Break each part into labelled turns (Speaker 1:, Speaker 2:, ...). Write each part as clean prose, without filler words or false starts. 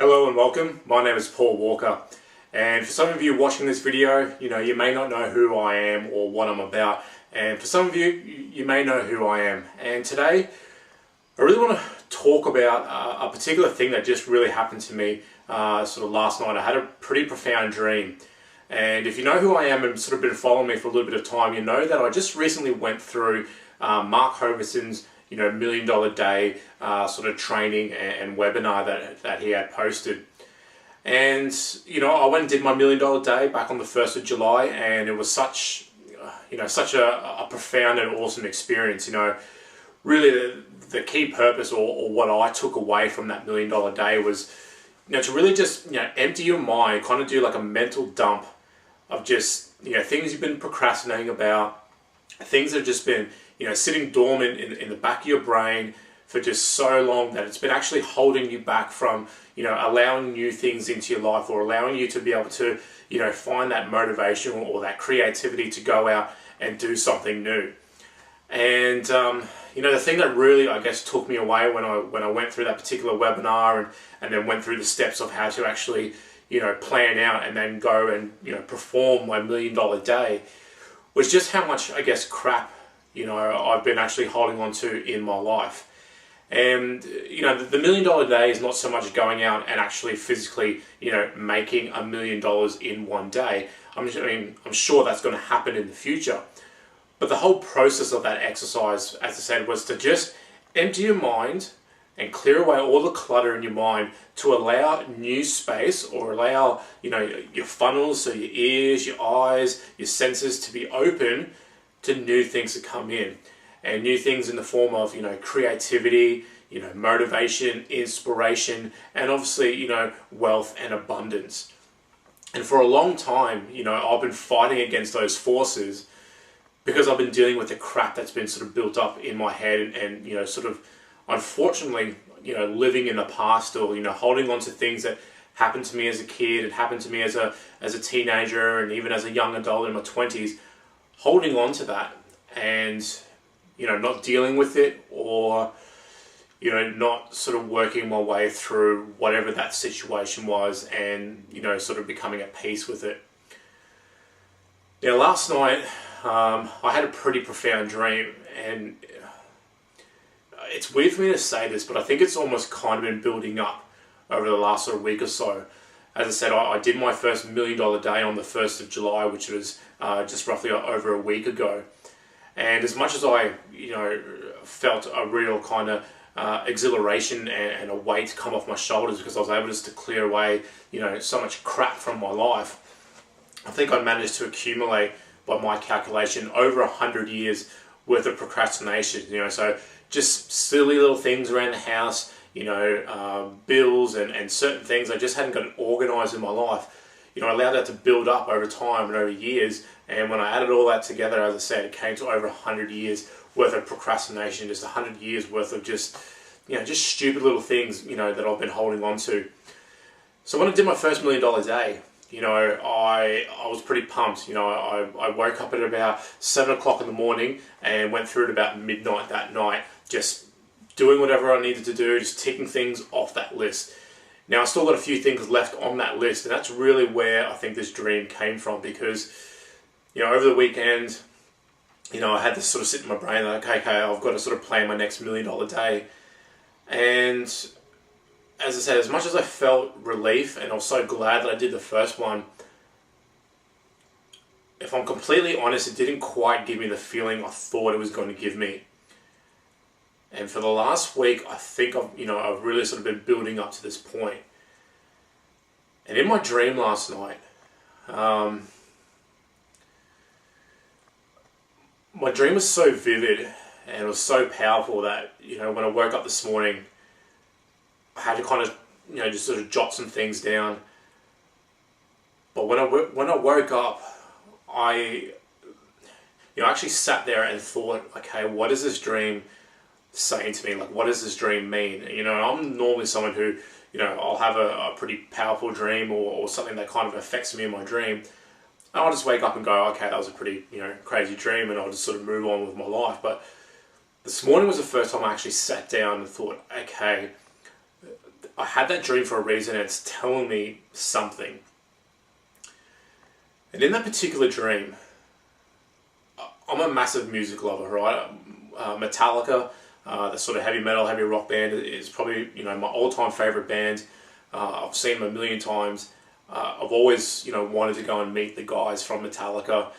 Speaker 1: Hello and welcome. My name is Paul Walker, and for some of you watching this video, you may not know who I am or what I'm about, and for some of you, you may know who I am. And today, I really want to talk about a particular thing that just really happened to me sort of last night. I had a pretty profound dream, and if you know who I am and sort of been following me for a little bit of time, you know that I just recently went through Mark Hoverson's $1 Million Day sort of training and webinar that he had posted. And I went and did my $1 Million Day back on the 1st of July, and it was such a profound and awesome experience. Really the key purpose or what I took away from that $1 Million Day was to really just empty your mind, kind of do like a mental dump of just things you've been procrastinating about, things that have just been sitting dormant in the back of your brain for just so long that it's been actually holding you back from allowing new things into your life, or allowing you to be able to find that motivation or that creativity to go out and do something new. And the thing that really, I guess, took me away when I went through that particular webinar and then went through the steps of how to actually plan out and then go and perform my $1 Million Day was just how much, I guess, crap I've been actually holding on to in my life. And the $1 Million Day is not so much going out and actually physically making $1 million in one day. I'm sure that's going to happen in the future, but the whole process of that exercise, as I said, was to just empty your mind and clear away all the clutter in your mind to allow new space, or allow your funnels, so your ears, your eyes, your senses, to be open to new things to come in, and new things in the form of creativity, motivation, inspiration, and obviously wealth and abundance. And for a long time, I've been fighting against those forces because I've been dealing with the crap that's been sort of built up in my head, and sort of unfortunately living in the past, or holding on to things that happened to me as a kid, and happened to me as a teenager, and even as a young adult in my 20s. Holding on to that and not dealing with it, or not sort of working my way through whatever that situation was, and sort of becoming at peace with it. Now, last night I had a pretty profound dream, and it's weird for me to say this, but I think it's almost kind of been building up over the last sort of week or so. As I said, I did my first $1 Million Day on the 1st of July, which was just roughly over a week ago. And as much as I, felt a real kind of exhilaration and a weight come off my shoulders, because I was able just to clear away, so much crap from my life, I think I managed to accumulate, by my calculation, over 100 years worth of procrastination. So just silly little things around the house, bills and certain things I just hadn't got organised in my life. I allowed that to build up over time and over years, and when I added all that together, as I said, it came to over 100 years worth of procrastination, just 100 years worth of just stupid little things, that I've been holding on to. So when I did my first $1 Million Day, I was pretty pumped. I woke up at about 7 o'clock in the morning and went through at about midnight that night, just doing whatever I needed to do, just ticking things off that list. Now, I still got a few things left on that list, and that's really where I think this dream came from, because, over the weekend, I had this sort of sit in my brain, like, okay, I've got to sort of plan my next $1 Million Day. And as I said, as much as I felt relief, and I was so glad that I did the first one, if I'm completely honest, it didn't quite give me the feeling I thought it was going to give me. And for the last week, I think I've really sort of been building up to this point. And in my dream last night, my dream was so vivid and it was so powerful that when I woke up this morning, I had to kind of just sort of jot some things down. But when I woke up, I actually sat there and thought, okay, what is this dream saying to me? Like, what does this dream mean? I'm normally someone who, I'll have a pretty powerful dream or something that kind of affects me in my dream. And I'll just wake up and go, okay, that was a pretty, crazy dream, and I'll just sort of move on with my life. But this morning was the first time I actually sat down and thought, okay, I had that dream for a reason, and it's telling me something. And in that particular dream, I'm a massive music lover, right? Metallica, the sort of heavy metal, heavy rock band, is probably, you know, my all-time favorite band. I've seen them a million times. I've always, you know, wanted to go and meet the guys from Metallica,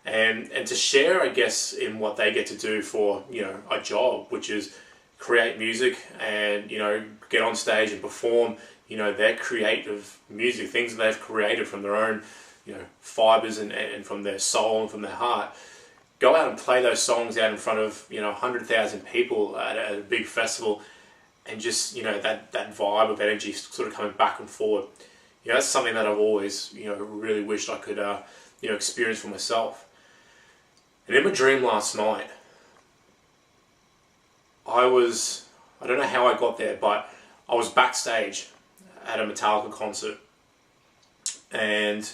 Speaker 1: and to share, I guess, in what they get to do for, you know, a job, which is create music and, you know, get on stage and perform, you know, their creative music, things that they've created from their own, you know, fibers and from their soul and from their heart. Go out and play those songs out in front of, you know, 100,000 people at a big festival, and just, you know, that vibe of energy sort of coming back and forward. You know, that's something that I've always, you know, really wished I could, you know, experience for myself. And in my dream last night, I don't know how I got there, but I was backstage at a Metallica concert, and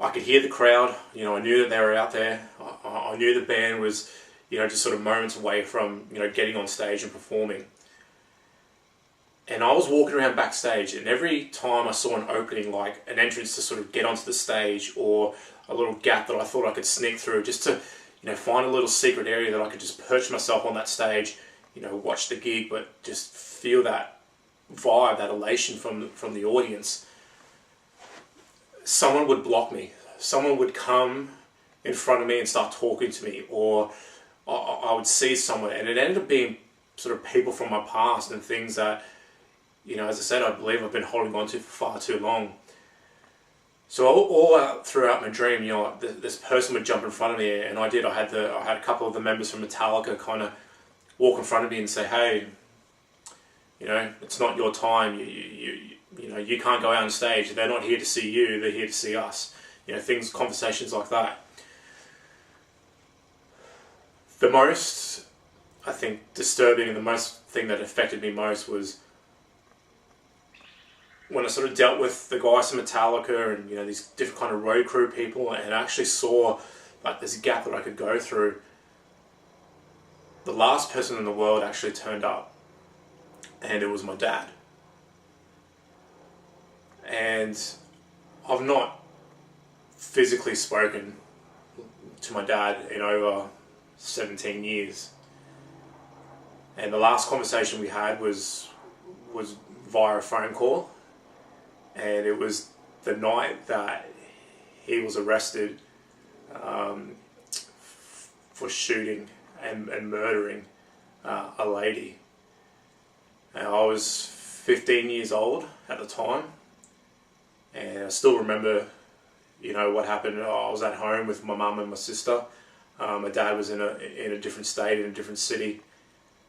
Speaker 1: I could hear the crowd. You know, I knew that they were out there. I knew the band was, you know, just sort of moments away from, you know, getting on stage and performing. And I was walking around backstage, and every time I saw an opening, like an entrance to sort of get onto the stage, or a little gap that I thought I could sneak through, just to, you know, find a little secret area that I could just perch myself on that stage, you know, watch the gig, but just feel that vibe, that elation from the audience. Someone would block me. Someone would come in front of me and start talking to me, or I would see someone, and it ended up being sort of people from my past and things that, you know, as I said, I believe I've been holding on to for far too long. So all out throughout my dream, you know, this person would jump in front of me, and I did. I had a couple of the members from Metallica kind of walk in front of me and say, "Hey, you know, it's not your time. You know, you can't go out on stage. They're not here to see you. They're here to see us." You know, conversations like that. The most, I think, disturbing, and the most thing that affected me most was when I sort of dealt with the guys from Metallica and, you know, these different kind of road crew people, and I actually saw like this gap that I could go through. The last person in the world actually turned up, and it was my dad. And I've not physically spoken to my dad in over 17 years. And the last conversation we had was via a phone call. And it was the night that he was arrested for shooting and murdering a lady. And I was 15 years old at the time, and I still remember, you know, what happened. I was at home with my mum and my sister. My dad was in a different state, in a different city,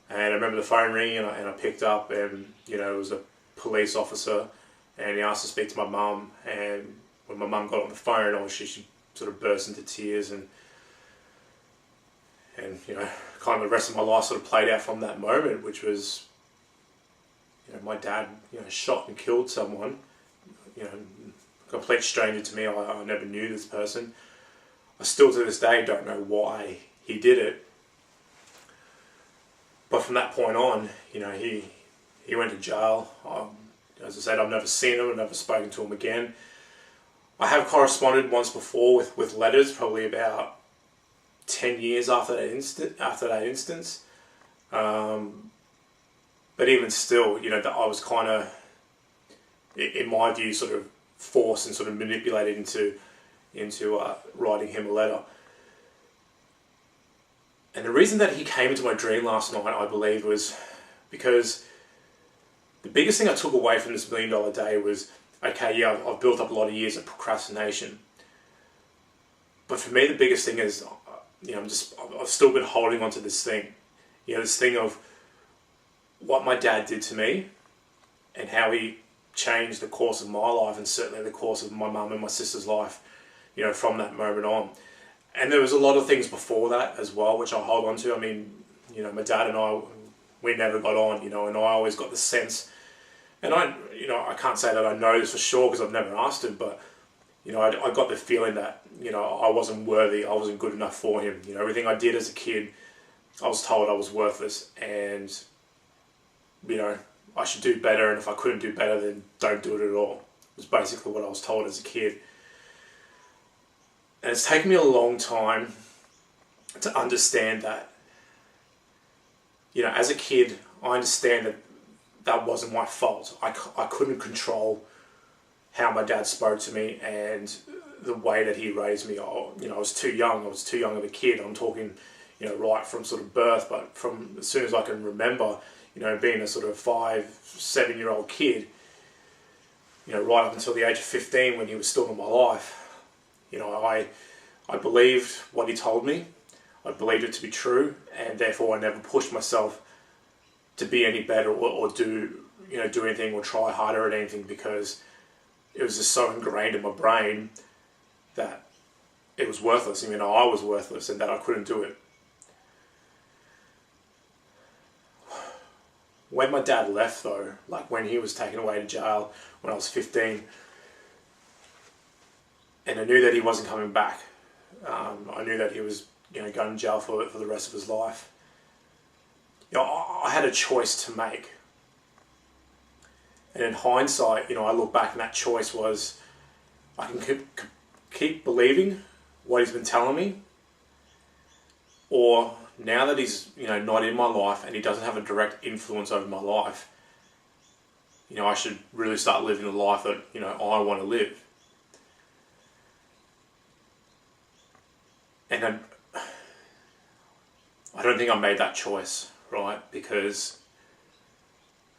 Speaker 1: and I remember the phone ringing, and I picked up, and, you know, it was a police officer. And he asked to speak to my mum, and when my mum got on the phone, obviously she sort of burst into tears, and you know, kind of the rest of my life sort of played out from that moment, which was, you know, my dad, you know, shot and killed someone, you know, a complete stranger to me. I never knew this person. I still to this day don't know why he did it. But from that point on, you know, he went to jail. As I said, I've never seen him, I've never spoken to him again. I have corresponded once before with letters, probably about 10 years after that instance. But even still, you know, that I was kind of, in my view, sort of forced and sort of manipulated into writing him a letter. And the reason that he came into my dream last night, I believe, was because the biggest thing I took away from this $1 million day was, okay, yeah, I've built up a lot of years of procrastination. But for me, the biggest thing is, you know, I've still been holding on to this thing. You know, this thing of what my dad did to me and how he changed the course of my life, and certainly the course of my mum and my sister's life, you know, from that moment on. And there was a lot of things before that as well, which I hold on to. I mean, you know, my dad and I, we never got on, you know, and I always got the sense, and I can't say that I know this for sure because I've never asked him, but, you know, I got the feeling that, you know, I wasn't worthy, I wasn't good enough for him. You know, everything I did as a kid, I was told I was worthless, and, you know, I should do better, and if I couldn't do better, then don't do it at all. It was basically what I was told as a kid. And it's taken me a long time to understand that. You know, as a kid, I understand that that wasn't my fault. I couldn't control how my dad spoke to me and the way that he raised me. I was too young. I was too young of a kid. I'm talking, right from sort of birth, but from as soon as I can remember, being a sort of 5-7-year-old kid, right up until the age of 15 when he was still in my life. I believed what he told me. I believed it to be true, and therefore I never pushed myself to be any better or do anything or try harder at anything, because it was just so ingrained in my brain that it was worthless. I was worthless and that I couldn't do it. When my dad left though, like when he was taken away to jail when I was 15, and I knew that he wasn't coming back. I knew that he was going to jail for the rest of his life. I had a choice to make. And in hindsight, I look back and that choice was, I can keep believing what he's been telling me, or now that he's not in my life and he doesn't have a direct influence over my life, I should really start living the life that I want to live. And I don't think I made that choice, right? Because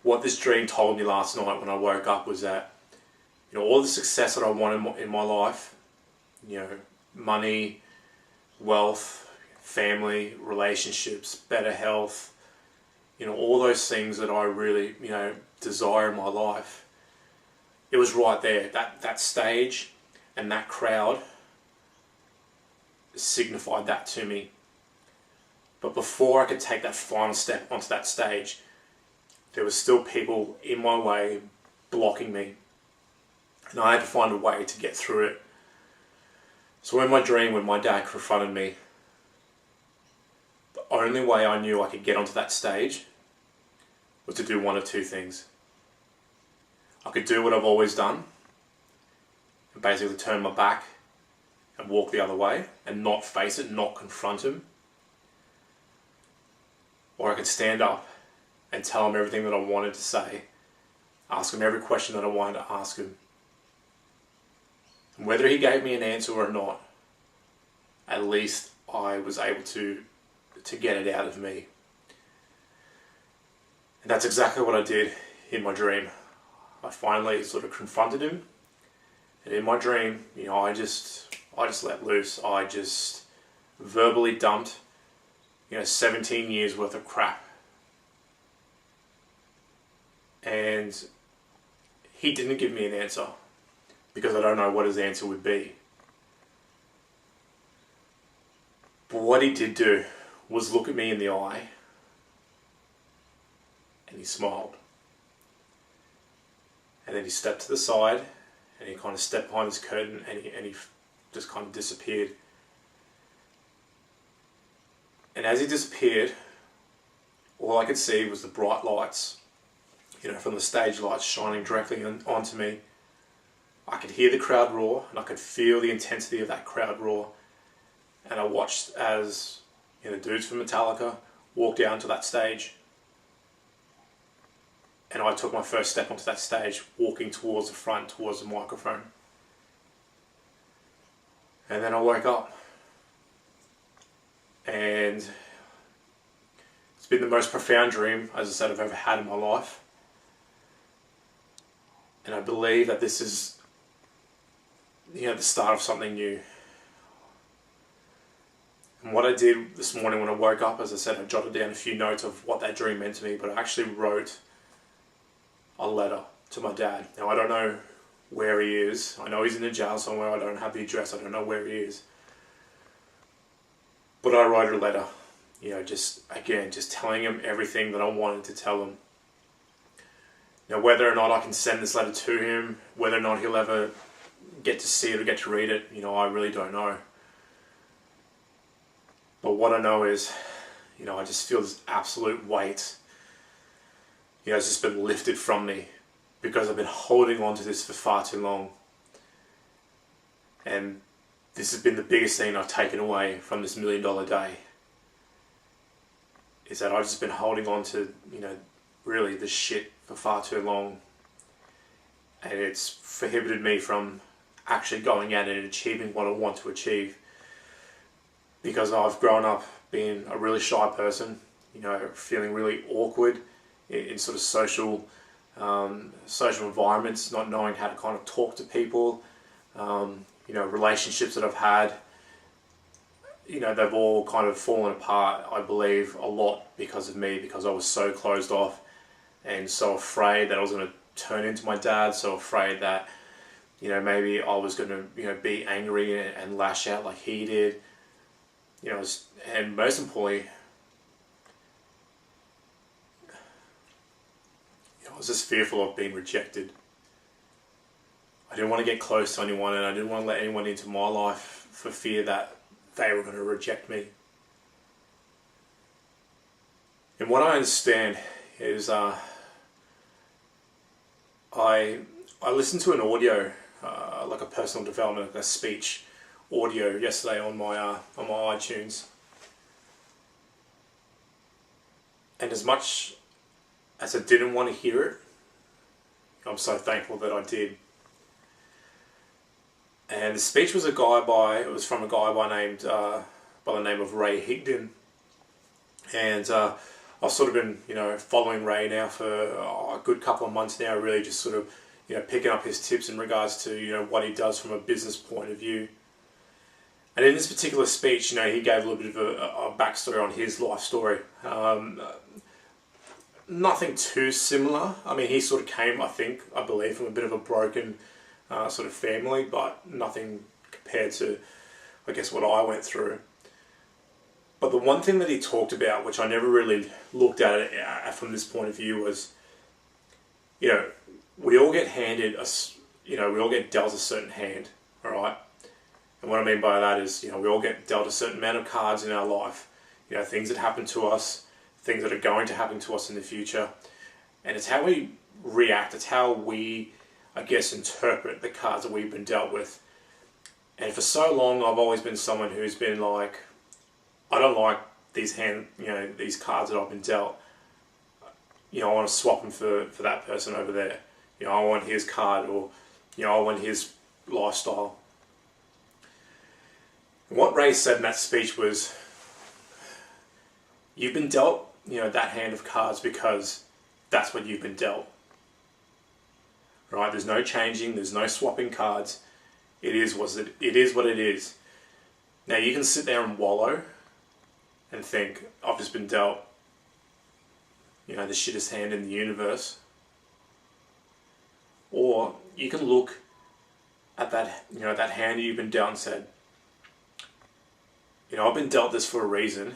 Speaker 1: what this dream told me last night when I woke up was that all the success that I wanted in my life, money, wealth, family, relationships, better health, all those things that I really, desire in my life, it was right there. That stage and that crowd signified that to me. But before I could take that final step onto that stage, there was still people in my way blocking me. And I had to find a way to get through it. So in my dream, when my dad confronted me, the only way I knew I could get onto that stage was to do one of two things. I could do what I've always done and basically turn my back and walk the other way and not face it, not confront him. Or I could stand up and tell him everything that I wanted to say, ask him every question that I wanted to ask him. And whether he gave me an answer or not, at least I was able to get it out of me. And that's exactly what I did in my dream. I finally sort of confronted him, and in my dream, I just let loose. I just verbally dumped 17 years worth of crap. And he didn't give me an answer, because I don't know what his answer would be. But what he did do was look at me in the eye, and he smiled. And then he stepped to the side, and he kind of stepped behind this curtain, and he just kind of disappeared. And as he disappeared, all I could see was the bright lights, from the stage lights shining directly onto me. I could hear the crowd roar, and I could feel the intensity of that crowd roar. And I watched as dudes from Metallica walked down to that stage. And I took my first step onto that stage, walking towards the front, towards the microphone. And then I woke up. And it's been the most profound dream, as I said, I've ever had in my life. And I believe that this is, the start of something new. And what I did this morning when I woke up, as I said, I jotted down a few notes of what that dream meant to me, but I actually wrote a letter to my dad. Now, I don't know where he is. I know he's in a jail somewhere. I don't have the address. I don't know where he is. But I wrote a letter, just telling him everything that I wanted to tell him. Now, whether or not I can send this letter to him, whether or not he'll ever get to see it or get to read it, I really don't know. But what I know is, I just feel this absolute weight has just been lifted from me because I've been holding on to this for far too long. And this has been the biggest thing I've taken away from this $1 million day, is that I've just been holding on to, really this shit for far too long. And it's prohibited me from actually going out and achieving what I want to achieve. Because I've grown up being a really shy person, feeling really awkward in sort of social environments, not knowing how to kind of talk to people. Relationships that I've had, they've all kind of fallen apart, I believe, a lot because of me, because I was so closed off and so afraid that I was going to turn into my dad, so afraid that, maybe I was going to, be angry and lash out like he did, and most importantly, I was just fearful of being rejected. I didn't want to get close to anyone, and I didn't want to let anyone into my life for fear that they were going to reject me. And what I understand is I listened to an audio, like a personal development, like a speech audio yesterday on my iTunes. And as much as I didn't want to hear it, I'm so thankful that I did. And the speech was from a guy by the name of Ray Higdon. And I've sort of been, following Ray now for a good couple of months now, really just sort of, picking up his tips in regards to, what he does from a business point of view. And in this particular speech, he gave a little bit of a backstory on his life story. Nothing too similar. I mean, he sort of came, I believe, from a bit of a broken sort of family, but nothing compared to, I guess, what I went through. But the one thing that he talked about, which I never really looked at it from this point of view, was, we all get handed we all get dealt a certain hand, all right? And what I mean by that is, we all get dealt a certain amount of cards in our life, things that happen to us, things that are going to happen to us in the future. And it's how we react, it's how we, I guess, interpret the cards that we've been dealt with. And for so long, I've always been someone who's been like, I don't like these these cards that I've been dealt. I want to swap them for that person over there. I want his card, or, I want his lifestyle. And what Ray said in that speech was, you've been dealt, that hand of cards because that's what you've been dealt. Right? There's no changing, there's no swapping cards. It is what it is. Now you can sit there and wallow and think, I've just been dealt, the shittest hand in the universe. Or you can look at that, that hand you've been dealt and said, I've been dealt this for a reason,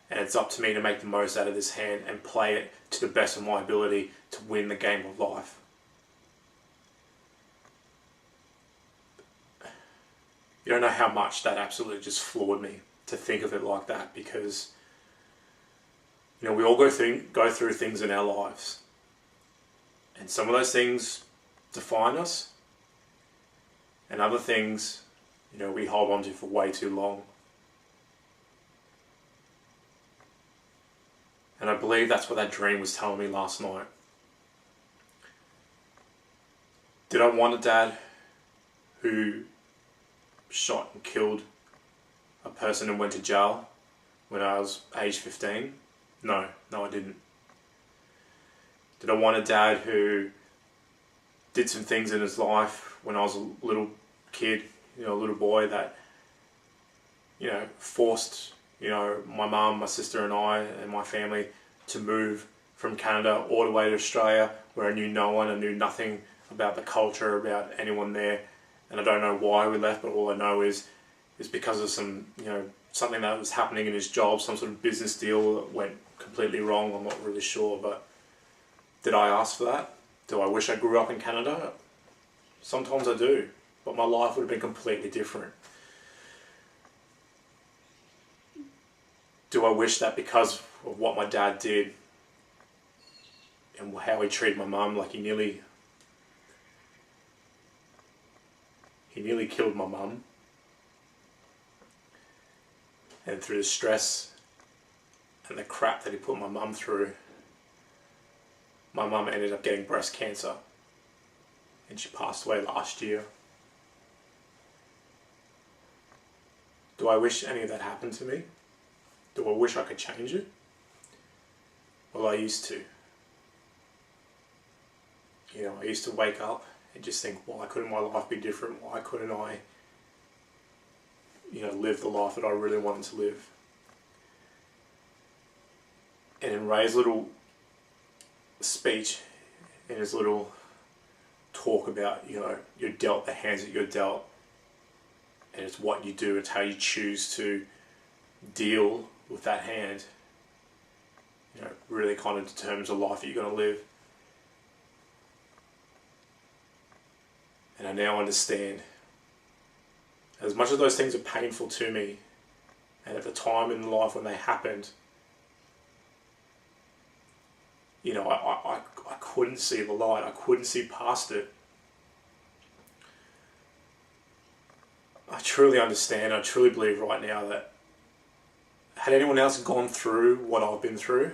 Speaker 1: and it's up to me to make the most out of this hand and play it to the best of my ability to win the game of life. You don't know how much that absolutely just floored me to think of it like that, because we all go through things in our lives, and some of those things define us, and other things we hold on to for way too long. And I believe that's what that dream was telling me last night. Did I want a dad who shot and killed a person and went to jail when I was age 15? No, I didn't. Did I want a dad who did some things in his life when I was a little kid, a little boy, that, forced, my mum, my sister and I and my family to move from Canada all the way to Australia, where I knew no one, I knew nothing about the culture, about anyone there, and I don't know why we left, but all I know is because of some, something that was happening in his job, some sort of business deal that went completely wrong. I'm not really sure, but did I ask for that? Do I wish I grew up in Canada? Sometimes I do, but my life would have been completely different. Do I wish that because of what my dad did, and how he treated my mum. Like he nearly killed my mum. And through the stress and the crap that he put my mum through, my mum ended up getting breast cancer. And she passed away last year. Do I wish any of that happened to me? Do I wish I could change it? Well, I used to. You know, I used to wake up and just think, why couldn't my life be different? Why couldn't I, live the life that I really wanted to live? And in Ray's little speech, in his little talk about, you're dealt the hands that you're dealt, and it's what you do, it's how you choose to deal with that hand, really kind of determines the life that you're going to live. And I now understand, as much as those things are painful to me, and at the time in life when they happened, I couldn't see the light, I couldn't see past it. I truly understand, I truly believe right now that had anyone else gone through what I've been through,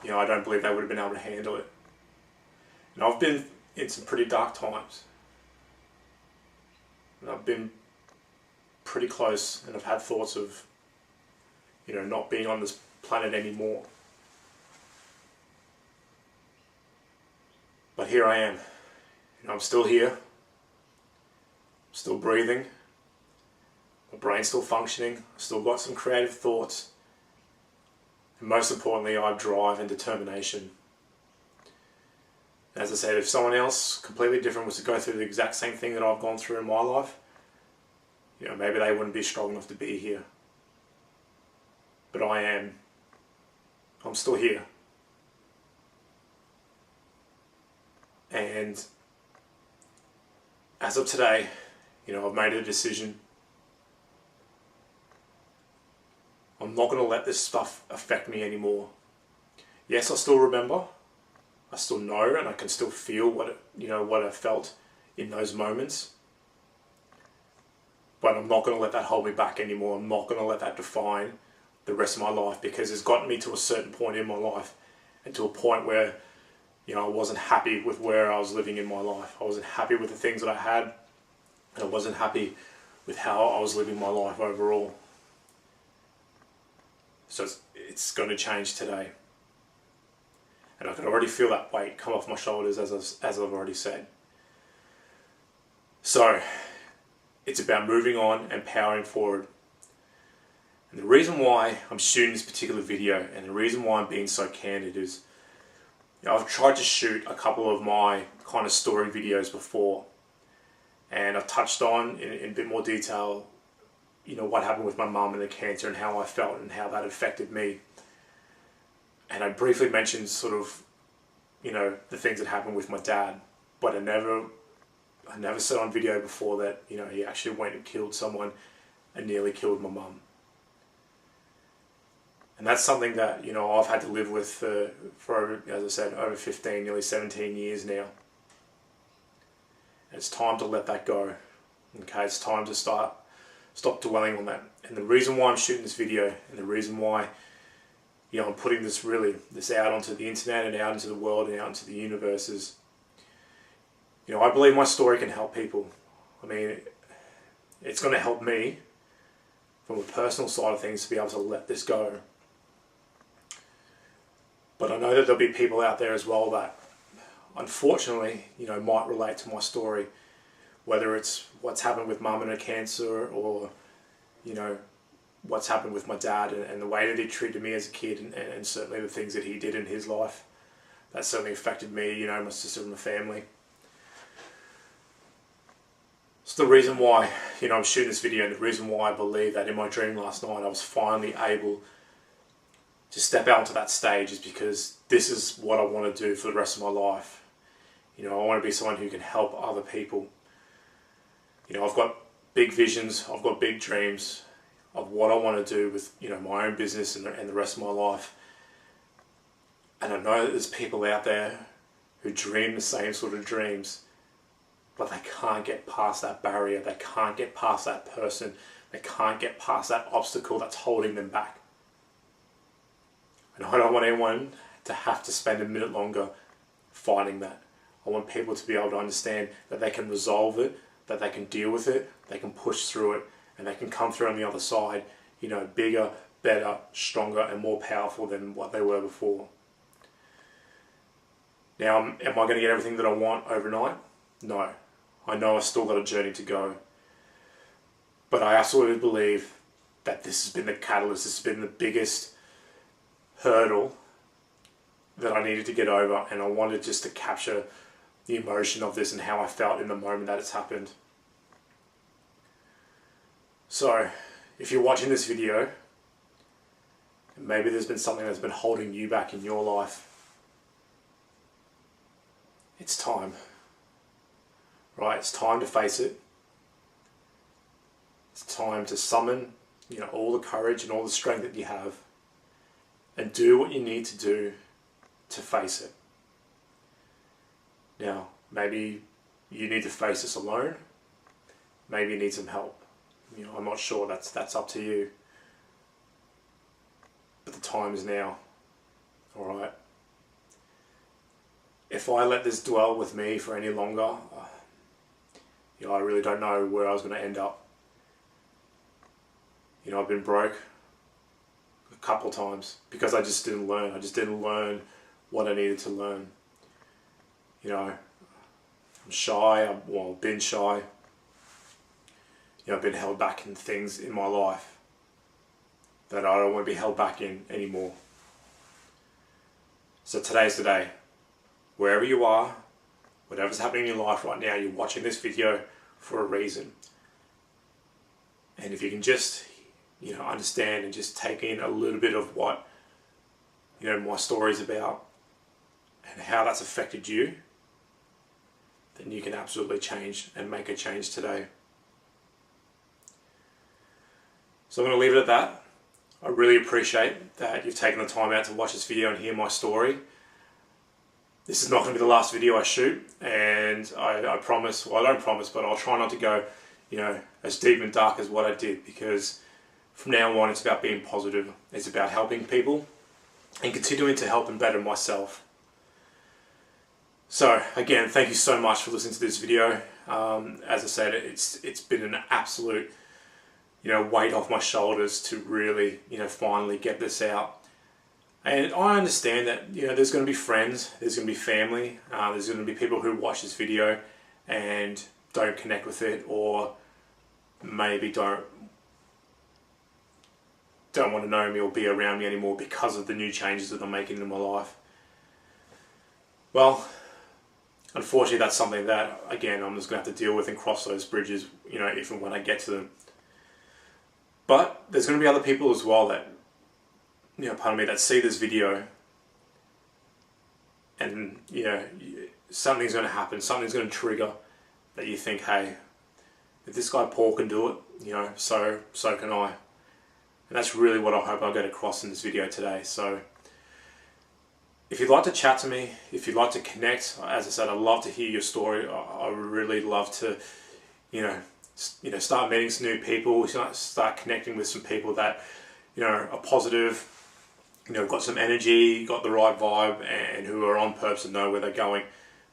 Speaker 1: I don't believe they would have been able to handle it. And I've been in some pretty dark times. And I've been pretty close, and I've had thoughts of, not being on this planet anymore. But here I am. I'm still here. I'm still breathing. My brain's still functioning. I've still got some creative thoughts. And most importantly, I have drive and determination. As I said, if someone else completely different was to go through the exact same thing that I've gone through in my life, maybe they wouldn't be strong enough to be here. But I am. I'm still here. And as of today, I've made a decision. I'm not going to let this stuff affect me anymore. Yes, I still remember. I still know, and I can still feel what I felt in those moments. But I'm not going to let that hold me back anymore. I'm not going to let that define the rest of my life, because it's gotten me to a certain point in my life, and to a point where, I wasn't happy with where I was living in my life. I wasn't happy with the things that I had, and I wasn't happy with how I was living my life overall. So it's going to change today. And I can already feel that weight come off my shoulders, as I've already said. So, it's about moving on and powering forward. And the reason why I'm shooting this particular video, and the reason why I'm being so candid is, I've tried to shoot a couple of my kind of story videos before, and I've touched on in a bit more detail, what happened with my mum and the cancer, and how I felt and how that affected me. And I briefly mentioned sort of, the things that happened with my dad, but I never said on video before that, he actually went and killed someone and nearly killed my mum. And that's something that, I've had to live with for, as I said, over 15, nearly 17 years now. And it's time to let that go. Okay, it's time to stop dwelling on that. And the reason why I'm shooting this video, and the reason why, I'm putting this out onto the internet and out into the world and out into the universe is, I believe my story can help people. I mean, it's going to help me from a personal side of things to be able to let this go. But I know that there'll be people out there as well that, unfortunately, might relate to my story, whether it's what's happened with mum and her cancer, or, what's happened with my dad and the way that he treated me as a kid, and certainly the things that he did in his life. That certainly affected me, my sister and my family. It's the reason why, I'm shooting this video, and the reason why I believe that in my dream last night I was finally able to step out to that stage, is because this is what I want to do for the rest of my life. I want to be someone who can help other people. I've got big visions, I've got big dreams of what I want to do with, my own business and the rest of my life. And I know that there's people out there who dream the same sort of dreams, but they can't get past that barrier, they can't get past that person, they can't get past that obstacle that's holding them back. And I don't want anyone to have to spend a minute longer fighting that. I want people to be able to understand that they can resolve it, that they can deal with it, they can push through it, and they can come through on the other side, bigger, better, stronger, and more powerful than what they were before. Now, am I going to get everything that I want overnight? No. I know I've still got a journey to go. But I absolutely believe that this has been the catalyst, this has been the biggest hurdle that I needed to get over, and I wanted just to capture the emotion of this and how I felt in the moment that it's happened. So, if you're watching this video, maybe there's been something that's been holding you back in your life, it's time. Right, it's time to face it. It's time to summon, all the courage and all the strength that you have, and do what you need to do to face it. Now, maybe you need to face this alone. Maybe you need some help. I'm not sure. That's up to you. But the time is now. All right. If I let this dwell with me for any longer, I really don't know where I was going to end up. I've been broke a couple of times because I just didn't learn. I just didn't learn what I needed to learn. I'm shy. I've been shy. I've been held back in things in my life that I don't want to be held back in anymore. So today's the day. Wherever you are, whatever's happening in your life right now, you're watching this video for a reason. And if you can just, understand and just take in a little bit of what, my story's about and how that's affected you, then you can absolutely change and make a change today. So I'm going to leave it at that. I really appreciate that you've taken the time out to watch this video and hear my story. This is not going to be the last video I shoot, and I promise, well, I don't promise, but I'll try not to go, as deep and dark as what I did, because from now on it's about being positive. It's about helping people and continuing to help and better myself. So again, thank you so much for listening to this video. As I said, it's been an absolute, weight off my shoulders to really, finally get this out. And I understand that, there's going to be friends, there's going to be family, there's going to be people who watch this video and don't connect with it, or maybe don't want to know me or be around me anymore because of the new changes that I'm making in my life. Well, unfortunately that's something that, again, I'm just going to have to deal with and cross those bridges, if and when I get to them. But there's going to be other people as well that, that see this video and, something's going to happen, something's going to trigger that you think, hey, if this guy Paul can do it, so can I. And that's really what I hope I'll get across in this video today. So if you'd like to chat to me, if you'd like to connect, as I said, I'd love to hear your story. I would really love to, start meeting some new people, start connecting with some people that, are positive, got some energy, got the right vibe, and who are on purpose and know where they're going,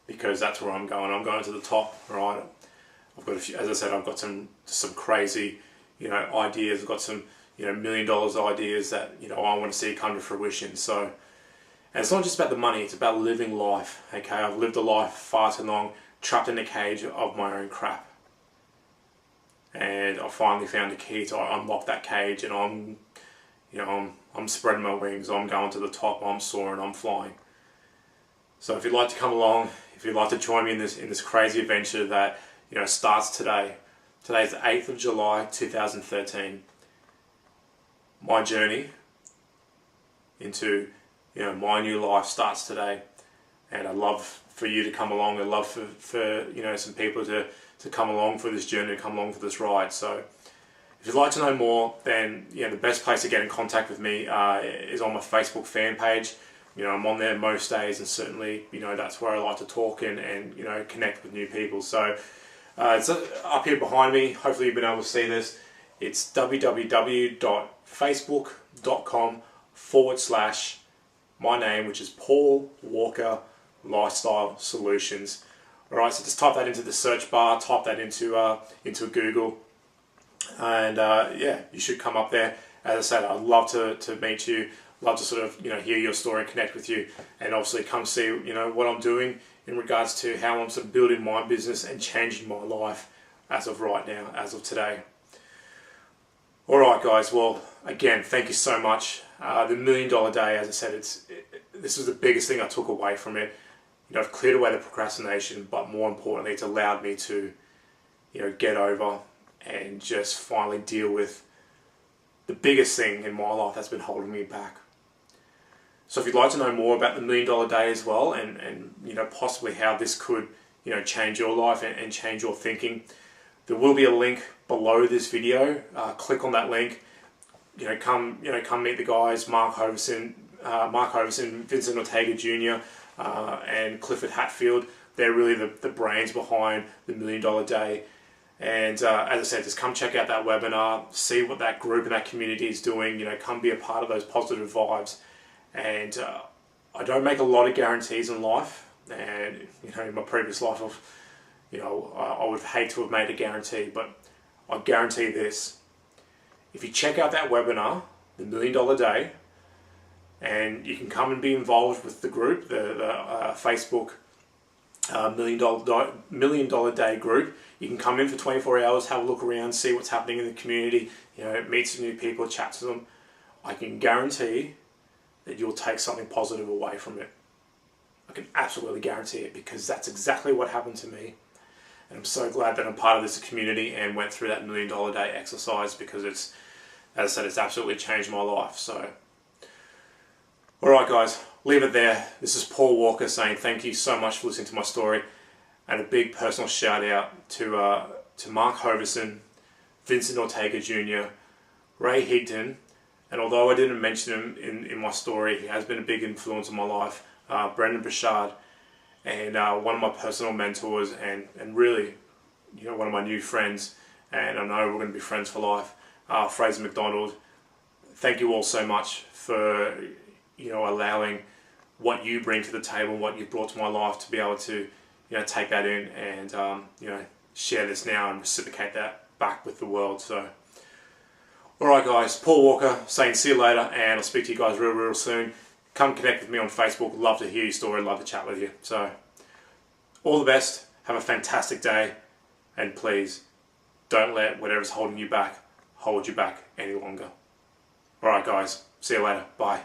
Speaker 1: because that's where I'm going. I'm going to the top, right? I've got a few, as I said, I've got some crazy, ideas. I've got some, $1 million ideas that, I want to see come to fruition. So, and it's not just about the money, it's about living life, okay? I've lived a life far too long, trapped in a cage of my own crap. And I finally found a key to unlock that cage, and I'm spreading my wings, I'm going to the top, I'm soaring, I'm flying. So if you'd like to come along, if you'd like to join me in this crazy adventure that, starts today. Today's the 8th of July, 2013. My journey into, my new life starts today. And I'd love for you to come along. I'd love for some people to come along for this journey, to come along for this ride. So if you'd like to know more, then the best place to get in contact with me is on my Facebook fan page. I'm on there most days, and certainly, that's where I like to talk and connect with new people. So it's up here behind me. Hopefully you've been able to see this. It's www.facebook.com/my name, which is Paul Walker Lifestyle Solutions. Alright, so just type that into the search bar, type that into Google, and yeah, you should come up there. As I said, I'd love to meet you, love to sort of hear your story and connect with you, and obviously come see what I'm doing in regards to how I'm sort of building my business and changing my life as of right now, as of today. Alright guys, well again, thank you so much. The $1 Million Day, as I said, this was the biggest thing I took away from it. I've cleared away the procrastination, but more importantly, it's allowed me to, get over and just finally deal with the biggest thing in my life that's been holding me back. So if you'd like to know more about the $1 Million Day as well, and possibly how this could, change your life and change your thinking, there will be a link below this video. Click on that link. Come meet the guys, Mark Hoverson, Vincent Ortega Jr., and Clifford Hatfield. They're really the brains behind the $1 Million Day. And as I said, just come check out that webinar, see what that group and that community is doing. Come be a part of those positive vibes. And I don't make a lot of guarantees in life. And in my previous life, I would hate to have made a guarantee, but I guarantee this: if you check out that webinar, the $1 Million Day, and you can come and be involved with the group, the Facebook $1 Million Day group. You can come in for 24 hours, have a look around, see what's happening in the community, meet some new people, chat to them. I can guarantee that you'll take something positive away from it. I can absolutely guarantee it, because that's exactly what happened to me. And I'm so glad that I'm part of this community and went through that $1 Million Day exercise, because it's, as I said, it's absolutely changed my life. So, alright guys, leave it there. This is Paul Walker saying thank you so much for listening to my story, and a big personal shout out to Mark Hoverson, Vincent Ortega Jr., Ray Higdon, and although I didn't mention him in my story, he has been a big influence in my life, Brendan Bouchard, and one of my personal mentors, and really, one of my new friends, and I know we're going to be friends for life, Fraser McDonald. Thank you all so much for allowing what you bring to the table, what you've brought to my life, to be able to take that in and share this now and reciprocate that back with the world. So alright guys, Paul Walker saying see you later, and I'll speak to you guys real soon. Come connect with me on Facebook. Love to hear your story, love to chat with you. So all the best, have a fantastic day, and please don't let whatever's holding you back hold you back any longer. Alright guys, see you later, bye.